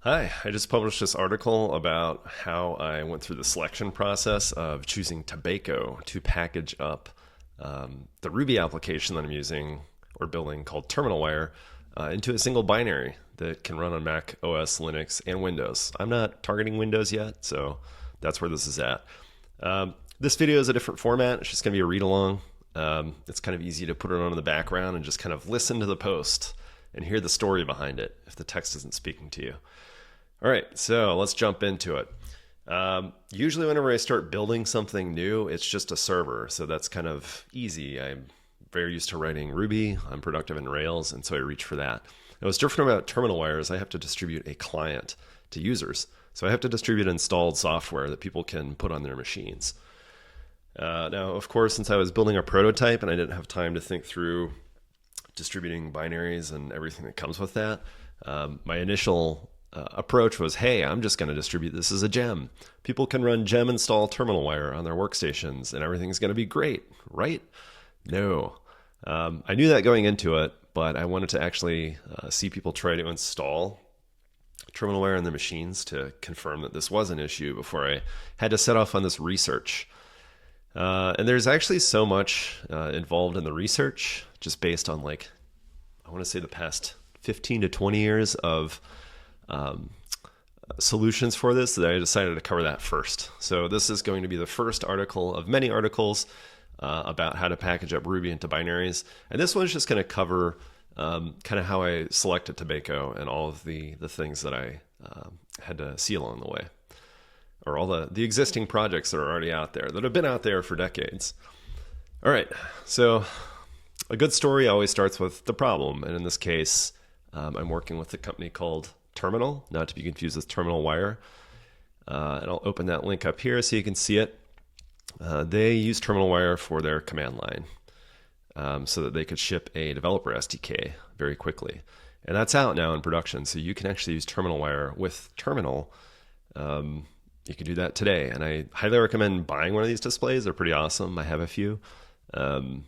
Hi, I just published this article about how I went through the selection process of choosing Tobacco to package up the Ruby application that I'm using or building called Terminal Wire into a single binary that can run on Mac OS, Linux, and Windows. I'm not targeting Windows yet, so that's where this is at. This video is a different format. It's just going to be a read along. It's kind of easy to put it on in the background and just kind of listen to the post and hear the story behind it if the text isn't speaking to you. All right, so let's jump into it. Usually whenever I start building something new, it's just a server. So that's kind of easy. I'm very used to writing Ruby. I'm productive in Rails, and so I reach for that. Now, what's different about Terminal Wire is I have to distribute a client to users. So I have to distribute installed software that people can put on their machines. Now, of course, since I was building a prototype and I didn't have time to think through distributing binaries and everything that comes with that, my initial approach was, hey, I'm just going to distribute this as a gem. People can run gem install Terminal Wire on their workstations and everything's going to be great, right? No. I knew that going into it, but I wanted to actually see people try to install Terminal Wire on the machines to confirm that this was an issue before I had to set off on this research. And there's actually so much involved in the research, just based on I want to say the past 15 to 20 years of solutions for this, that I decided to cover that first. So this is going to be the first article of many articles about how to package up Ruby into binaries. And this one's just going to cover kind of how I selected Tobacco and all of the things that I had to see along the way, or all the existing projects that are already out there, that have been out there for decades. All right, so a good story always starts with the problem. And in this case, I'm working with a company called Terminal, not to be confused with Terminal Wire. And I'll open that link up here so you can see it. They use Terminal Wire for their command line so that they could ship a developer SDK very quickly. And that's out now in production. So you can actually use Terminal Wire with Terminal. You can do that today. And I highly recommend buying one of these displays. They're pretty awesome. I have a few. And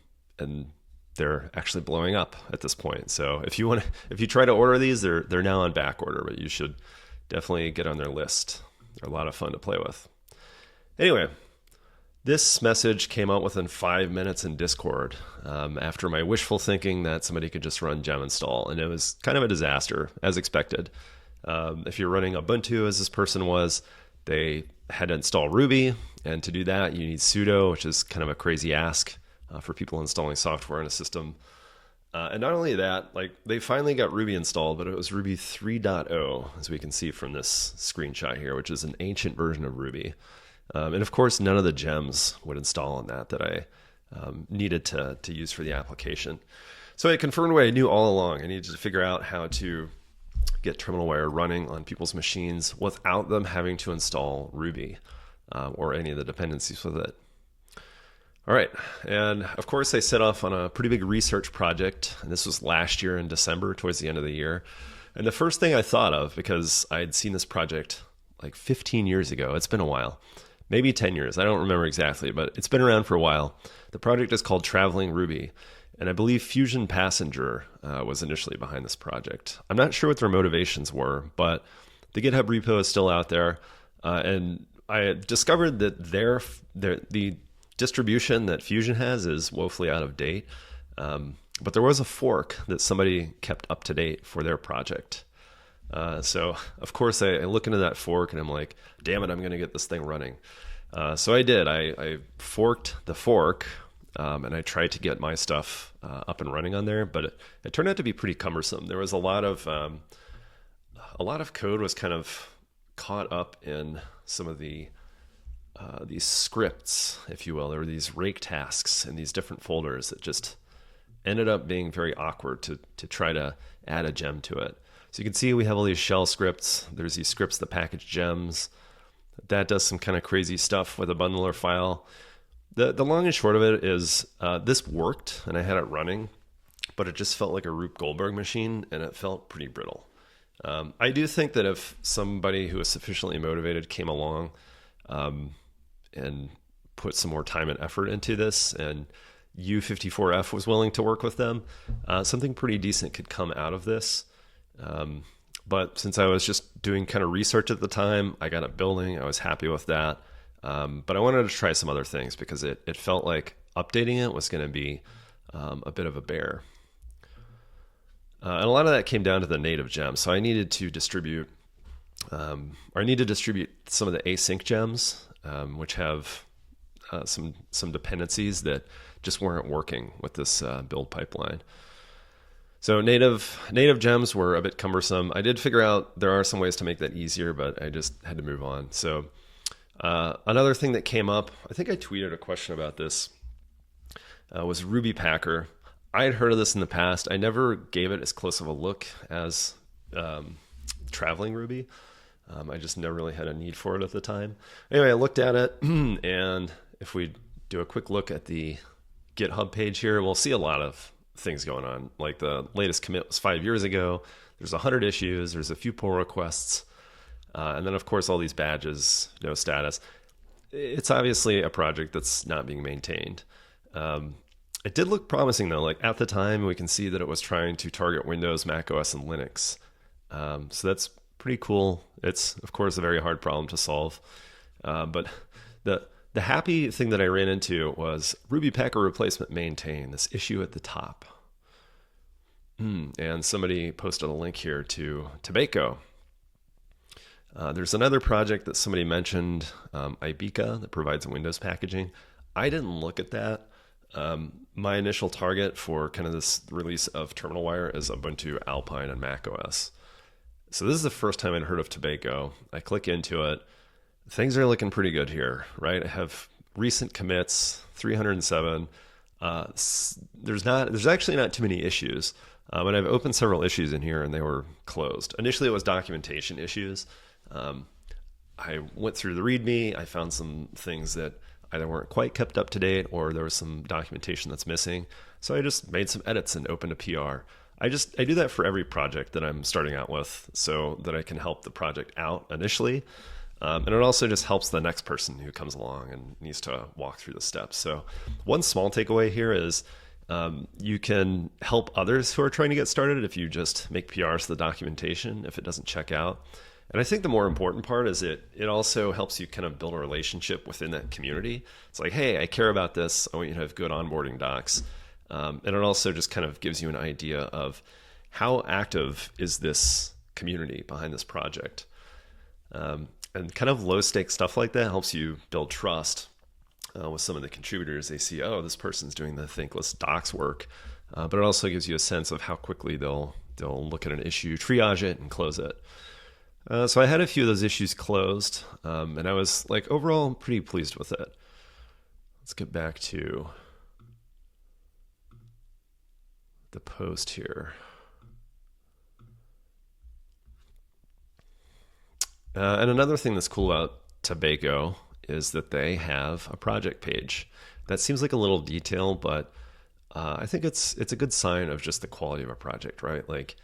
they're actually blowing up at this point. So if you try to order these, they're now on back order, but you should definitely get on their list. They're a lot of fun to play with. Anyway, this message came out within 5 minutes in Discord after my wishful thinking that somebody could just run gem install, and it was kind of a disaster, as expected. If you're running Ubuntu, as this person was, they had to install Ruby, and to do that, you need sudo, which is kind of a crazy ask for people installing software in a system. And not only that, they finally got Ruby installed, but it was Ruby 3.0, as we can see from this screenshot here, which is an ancient version of Ruby. And of course, none of the gems would install on that I needed to use for the application. So I confirmed what I knew all along. I needed to figure out how to get Terminal Wire running on people's machines without them having to install Ruby or any of the dependencies with it. All right, and of course I set off on a pretty big research project, and this was last year in December, towards the end of the year. And the first thing I thought of, because I'd seen this project 15 years ago, it's been a while, maybe 10 years, I don't remember exactly, but it's been around for a while. The project is called Traveling Ruby, and I believe Fusion Passenger was initially behind this project. I'm not sure what their motivations were, but the GitHub repo is still out there, and I discovered that the distribution that Fusion has is woefully out of date. But there was a fork that somebody kept up to date for their project. So of course I look into that fork and I'm like, damn it, I'm going to get this thing running. So I did. I forked the fork and I tried to get my stuff up and running on there, but it turned out to be pretty cumbersome. There was a lot of code was kind of caught up in some of these scripts, if you will. There were these rake tasks in these different folders that just ended up being very awkward to try to add a gem to it. So you can see we have all these shell scripts. There's these scripts that package gems. That does some kind of crazy stuff with a bundler file. The long and short of it is this worked and I had it running, but it just felt like a Rube Goldberg machine and it felt pretty brittle. I do think that if somebody who is sufficiently motivated came along and put some more time and effort into this, and U54F was willing to work with them, something pretty decent could come out of this. But since I was just doing kind of research at the time, I got it building. I was happy with that. But I wanted to try some other things because it felt like updating it was going to be a bit of a bear. And a lot of that came down to the native gems. So I needed to distribute, or I need to distribute some of the async gems, which have some dependencies that just weren't working with this build pipeline. So native gems were a bit cumbersome. I did figure out there are some ways to make that easier, but I just had to move on. So another thing that came up, I think I tweeted a question about this, was Ruby Packer. I had heard of this in the past. I never gave it as close of a look as Traveling Ruby. I just never really had a need for it at the time. Anyway, I looked at it, and if we do a quick look at the GitHub page here, we'll see a lot of things going on. Like the latest commit was 5 years ago. There's 100 issues. There's a few pull requests. And then, of course, all these badges, no status. It's obviously a project that's not being maintained. It did look promising, though. Like at the time, we can see that it was trying to target Windows, Mac OS, and Linux. So that's pretty cool. It's, of course, a very hard problem to solve. But the happy thing that I ran into was Ruby Packer replacement maintain, this issue at the top. And somebody posted a link here to Tobacco. There's another project that somebody mentioned, Ibeca, that provides Windows packaging. I didn't look at that. My initial target for kind of this release of TerminalWire is Ubuntu, Alpine, and Mac OS. So this is the first time I'd heard of Tobacco. I click into it. Things are looking pretty good here, right? I have recent commits, 307. There's actually not too many issues. And I've opened several issues in here and they were closed. Initially it was documentation issues. I went through the README. I found some things that either weren't quite kept up to date or there was some documentation that's missing. So I just made some edits and opened a PR. I do that for every project that I'm starting out with so that I can help the project out initially. And it also just helps the next person who comes along and needs to walk through the steps. So one small takeaway here is you can help others who are trying to get started if you just make PRs to the documentation if it doesn't check out. And I think the more important part is it also helps you kind of build a relationship within that community. It's like, hey, I care about this. I want you to have good onboarding docs. And it also just kind of gives you an idea of how active is this community behind this project. And kind of low stakes stuff like that helps you build trust with some of the contributors. They see, oh, this person's doing the thankless docs work. But it also gives you a sense of how quickly they'll look at an issue, triage it, and close it. So I had a few of those issues closed, and I was like overall pretty pleased with it. Let's get back to the post here. And another thing that's cool about Tobacco is that they have a project page. That seems like a little detail, but I think it's a good sign of just the quality of a project, right? Like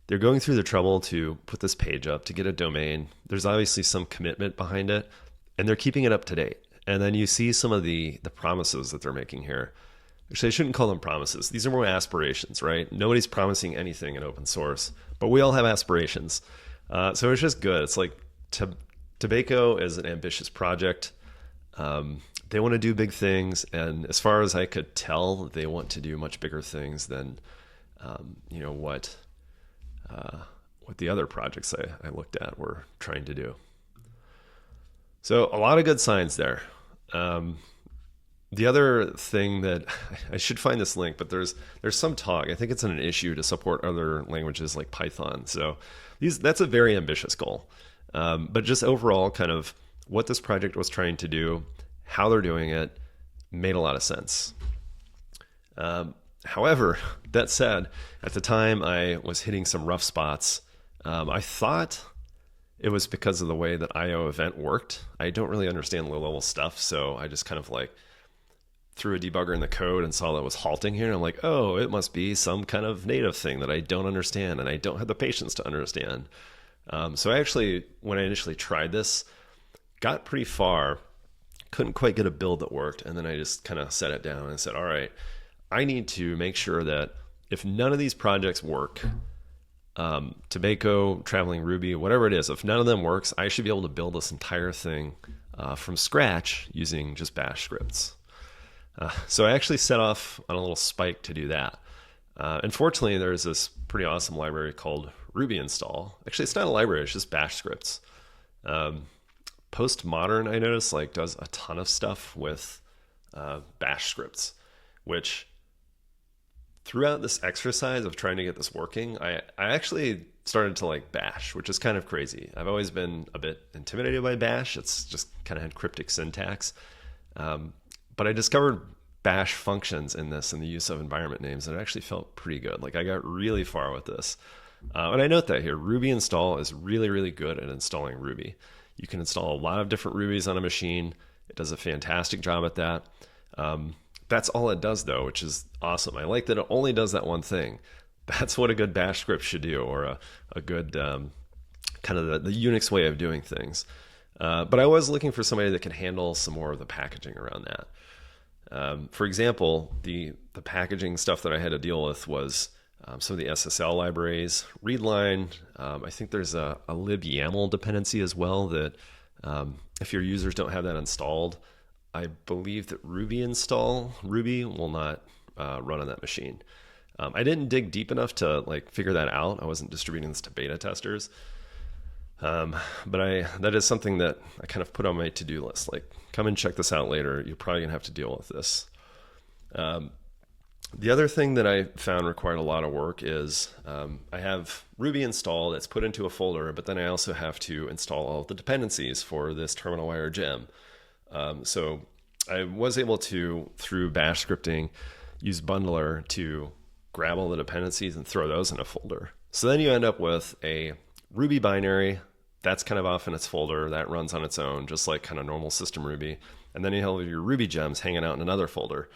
they're going through the trouble to put this page up, to get a domain. There's obviously some commitment behind it, and they're keeping it up to date. And then you see some of the promises that they're making here. Actually, I shouldn't call them promises. These are more aspirations, right? Nobody's promising anything in open source, but we all have aspirations. So it's just good. It's like Tobacco is an ambitious project. They want to do big things, and as far as I could tell, they want to do much bigger things than what the other projects I looked at were trying to do. So a lot of good signs there. The other thing that I should find this link, but there's some talk. I think it's an issue to support other languages like Python. So that's a very ambitious goal. But just overall, kind of what this project was trying to do, how they're doing it, made a lot of sense. However, that said, at the time I was hitting some rough spots. I thought it was because of the way that IO event worked. I don't really understand low-level stuff, so I just kind of like threw a debugger in the code and saw that it was halting here. And I'm like, oh, it must be some kind of native thing that I don't understand and I don't have the patience to understand. So I actually, when I initially tried this, got pretty far, couldn't quite get a build that worked. And then I just kind of set it down and said, all right, I need to make sure that if none of these projects work, Tobacco, Traveling Ruby, whatever it is. If none of them works, I should be able to build this entire thing from scratch using just bash scripts. So I actually set off on a little spike to do that. Unfortunately, there's this pretty awesome library called Ruby install. Actually, it's not a library, it's just bash scripts. Postmodern, I noticed, like does a ton of stuff with bash scripts, which throughout this exercise of trying to get this working, I actually started to like bash, which is kind of crazy. I've always been a bit intimidated by bash. It's just kind of had cryptic syntax. But I discovered bash functions in this and the use of environment names, and it actually felt pretty good. Like I got really far with this. And I note that here, Ruby install is really, really good at installing Ruby. You can install a lot of different Rubies on a machine. It does a fantastic job at that. That's all it does though, which is awesome. I like that it only does that one thing. That's what a good bash script should do, or a good kind of the Unix way of doing things. But I was looking for somebody that can handle some more of the packaging around that. For example, the packaging stuff that I had to deal with was some of the SSL libraries, readline. I think there's a libyaml dependency as well that if your users don't have that installed, I believe that Ruby install Ruby will not run on that machine. I didn't dig deep enough to like figure that out. I wasn't distributing this to beta testers. But that is something that I kind of put on my to-do list. Like, come and check this out later. You're probably gonna have to deal with this. The other thing that I found required a lot of work is I have Ruby installed. It's put into a folder, but then I also have to install all of the dependencies for this terminal wire gem. So I was able to, through bash scripting, use bundler to grab all the dependencies and throw those in a folder. So then you end up with a Ruby binary that's kind of off in its folder that runs on its own, just like kind of normal system Ruby. And then you have your Ruby gems hanging out in another folder.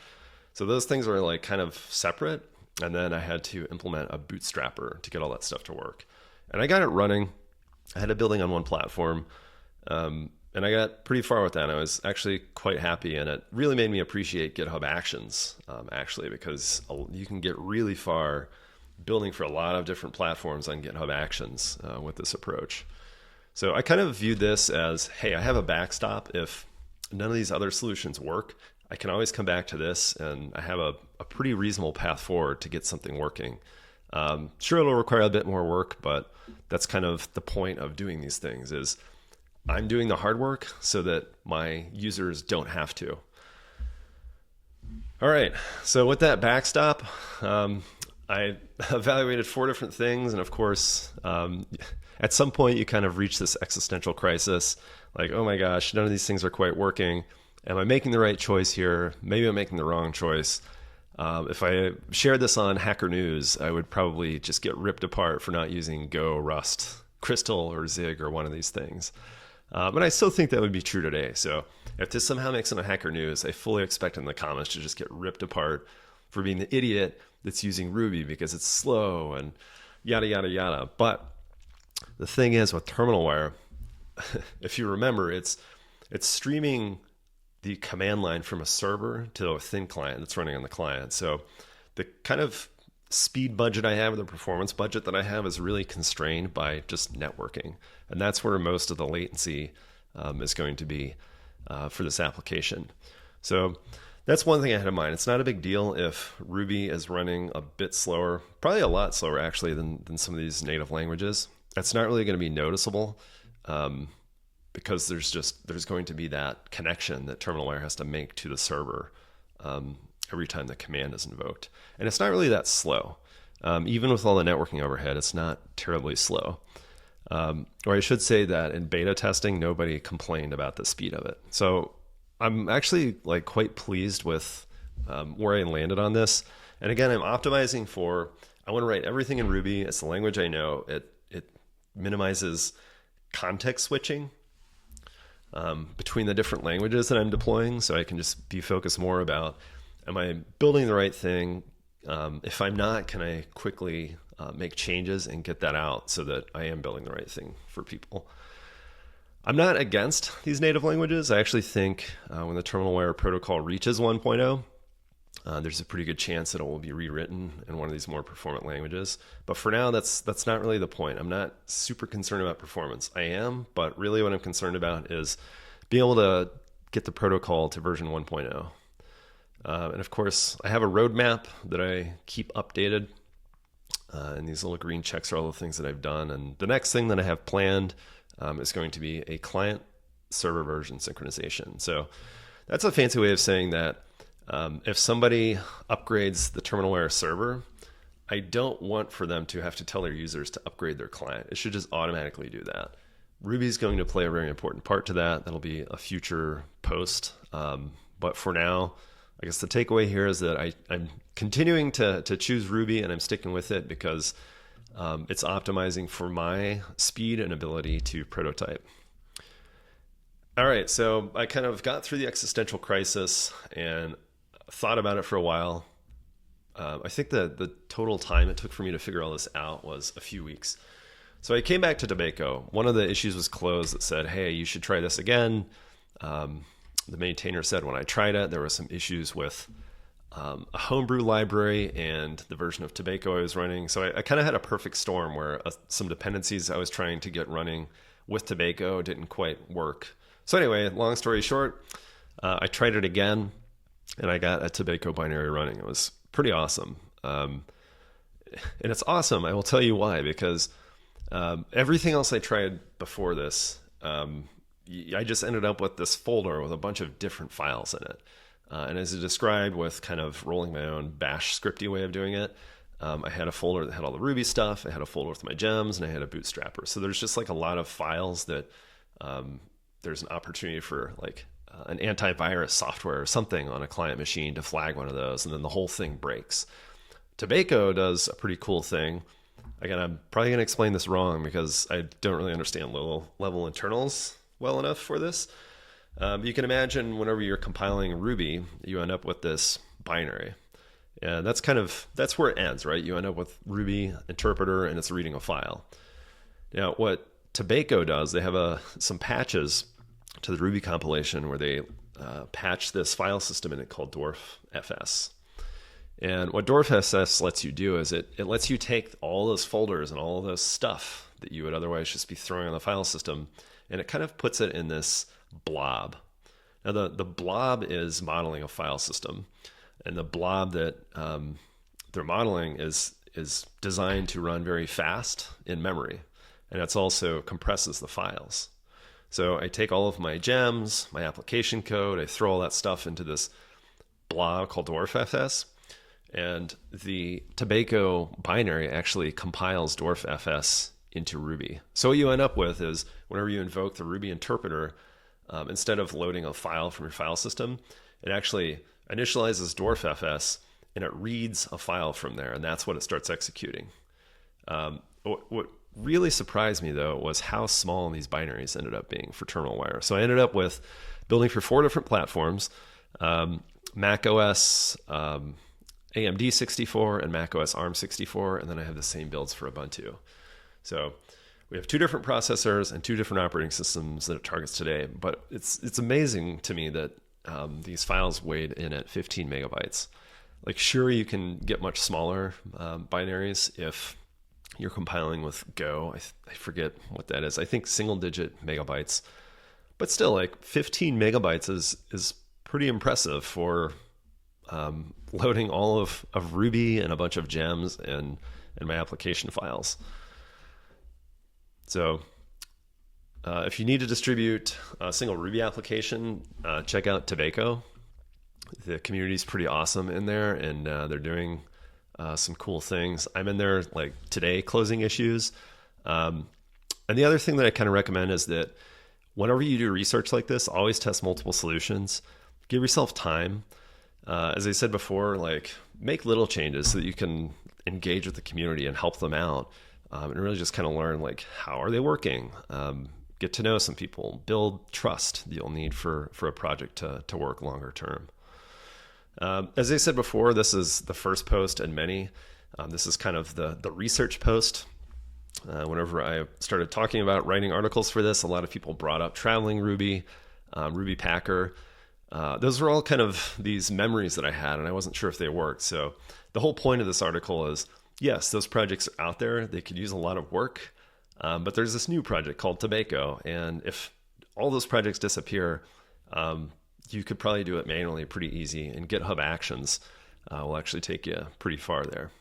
So those things are like kind of separate. And then I had to implement a bootstrapper to get all that stuff to work. And I got it running. I had it building on one platform. And I got pretty far with that. I was actually quite happy, and it really made me appreciate GitHub Actions, actually, because you can get really far building for a lot of different platforms on GitHub Actions with this approach. So I kind of viewed this as, hey, I have a backstop. If none of these other solutions work, I can always come back to this, and I have a pretty reasonable path forward to get something working. Sure, it'll require a bit more work, but that's kind of the point of doing these things is I'm doing the hard work so that my users don't have to. All right, so with that backstop, I evaluated 4 different things. And of course, at some point you kind of reach this existential crisis, like, oh my gosh, none of these things are quite working. Am I making the right choice here? Maybe I'm making the wrong choice. If I shared this on Hacker News, I would probably just get ripped apart for not using Go, Rust, Crystal, or Zig, or one of these things. But I still think that would be true today. So if this somehow makes it on Hacker News, I fully expect in the comments to just get ripped apart for being the idiot that's using Ruby because it's slow and yada, yada, yada. But the thing is with Terminal Wire, if you remember, it's streaming the command line from a server to a thin client that's running on the client. So the kind of speed budget I have, or the performance budget that I have, is really constrained by just networking. And that's where most of the latency is going to be for this application. So that's one thing I had in mind. It's not a big deal if Ruby is running a bit slower, probably a lot slower actually than some of these native languages. That's not really going to be noticeable because there's going to be that connection that Terminal Wire has to make to the server every time the command is invoked. And it's not really that slow. Even with all the networking overhead, it's not terribly slow. Or I should say that in beta testing, nobody complained about the speed of it. So I'm actually like quite pleased with where I landed on this. And again, I'm optimizing for, I want to write everything in Ruby. It's the language I know. It minimizes context switching between the different languages that I'm deploying. So I can just be focused more about, am I building the right thing? If I'm not, can I quickly make changes and get that out so that I am building the right thing for people? I'm not against these native languages. I actually think when the Terminal Wire protocol reaches 1.0, There's a pretty good chance that it will be rewritten in one of these more performant languages. But for now, that's not really the point. I'm not super concerned about performance. I am, but really what I'm concerned about is being able to get the protocol to version 1.0. And of course, I have a roadmap that I keep updated. And these little green checks are all the things that I've done. And the next thing that I have planned is going to be a client server version synchronization. So that's a fancy way of saying that if somebody upgrades the TerminalWire server, I don't want for them to have to tell their users to upgrade their client. It should just automatically do that. Ruby is going to play a very important part to that. That'll be a future post. But for now, I guess the takeaway here is that I'm continuing to choose Ruby, and I'm sticking with it because it's optimizing for my speed and ability to prototype. All right, so I kind of got through the existential crisis and thought about it for a while. I think the total time it took for me to figure all this out was a few weeks. So I came back to Tobacco. One of the issues was closed that said, hey, you should try this again. The maintainer said when I tried it, there were some issues with a homebrew library and the version of Tobacco I was running. So I kind of had a perfect storm where some dependencies I was trying to get running with Tobacco didn't quite work. So anyway, long story short, I tried it again, and I got a Tobacco binary running. It was pretty awesome. And it's awesome. I will tell you why, because everything else I tried before this, I just ended up with this folder with a bunch of different files in it. And as I described with kind of rolling my own bash scripty way of doing it, I had a folder that had all the Ruby stuff. I had a folder with my gems, and I had a bootstrapper. So there's just like a lot of files that there's an opportunity for like an antivirus software or something on a client machine to flag one of those, and then the whole thing breaks. Tobacco does a pretty cool thing. Again, I'm probably going to explain this wrong because I don't really understand low-level internals well enough for this. You can imagine whenever you're compiling Ruby, you end up with this binary. And that's where it ends, right? You end up with Ruby interpreter, and it's reading a file. Now, what Tobacco does, they have some patches to the Ruby compilation where they patch this file system in it called dwarf-fs. And what dwarf-fs lets you do is it lets you take all those folders and all those stuff that you would otherwise just be throwing on the file system, and it kind of puts it in this blob. Now, the blob is modeling a file system, and the blob that they're modeling is designed to run very fast in memory, and it's also compresses the files. So I take all of my gems, my application code, I throw all that stuff into this blob called dwarf-fs, and the Tobacco binary actually compiles dwarf-fs into Ruby. So what you end up with is whenever you invoke the Ruby interpreter, instead of loading a file from your file system, it actually initializes dwarf-fs and it reads a file from there, and that's what it starts executing. What really surprised me, though, was how small these binaries ended up being for TerminalWire. So I ended up with building for 4 different platforms, Mac OS, AMD 64, and Mac OS ARM 64, and then I have the same builds for Ubuntu. So we have 2 different processors and 2 different operating systems that it targets today. But it's amazing to me that these files weighed in at 15 megabytes. Like, sure, you can get much smaller binaries if you're compiling with Go. I forget what that is. I think single-digit megabytes. But still, like 15 megabytes is pretty impressive for loading all of Ruby and a bunch of gems and my application files. So if you need to distribute a single Ruby application, check out Tobacco. The community is pretty awesome in there, and they're doing some cool things. I'm in there like today closing issues. And the other thing that I kind of recommend is that whenever you do research like this, always test multiple solutions. Give yourself time. As I said before, like make little changes so that you can engage with the community and help them out. And really just kind of learn like how are they working? Get to know some people, build trust that you'll need for a project to work longer term. As I said before, this is the first post in many. This is kind of the research post. Whenever I started talking about writing articles for this, a lot of people brought up Traveling Ruby, Ruby Packer. Those were all kind of these memories that I had, and I wasn't sure if they worked. So the whole point of this article is, yes, those projects are out there. They could use a lot of work, but there's this new project called Tobacco, and if all those projects disappear, you could probably do it manually pretty easy, and GitHub Actions will actually take you pretty far there.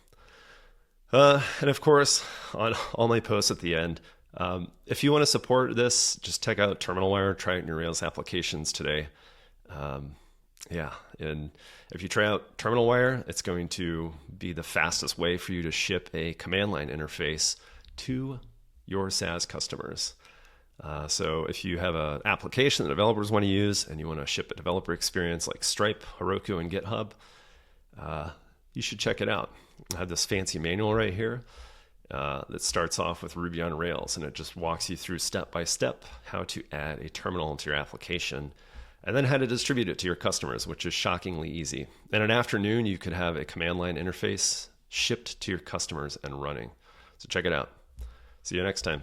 And of course, on all my posts at the end, if you want to support this, just check out TerminalWire, try it in your Rails applications today. And if you try out TerminalWire, it's going to be the fastest way for you to ship a command line interface to your SaaS customers. So if you have an application that developers want to use and you want to ship a developer experience like Stripe, Heroku, and GitHub, you should check it out. I have this fancy manual right here that starts off with Ruby on Rails, and it just walks you through step by step how to add a terminal into your application and then how to distribute it to your customers, which is shockingly easy. In an afternoon, you could have a command line interface shipped to your customers and running. So check it out. See you next time.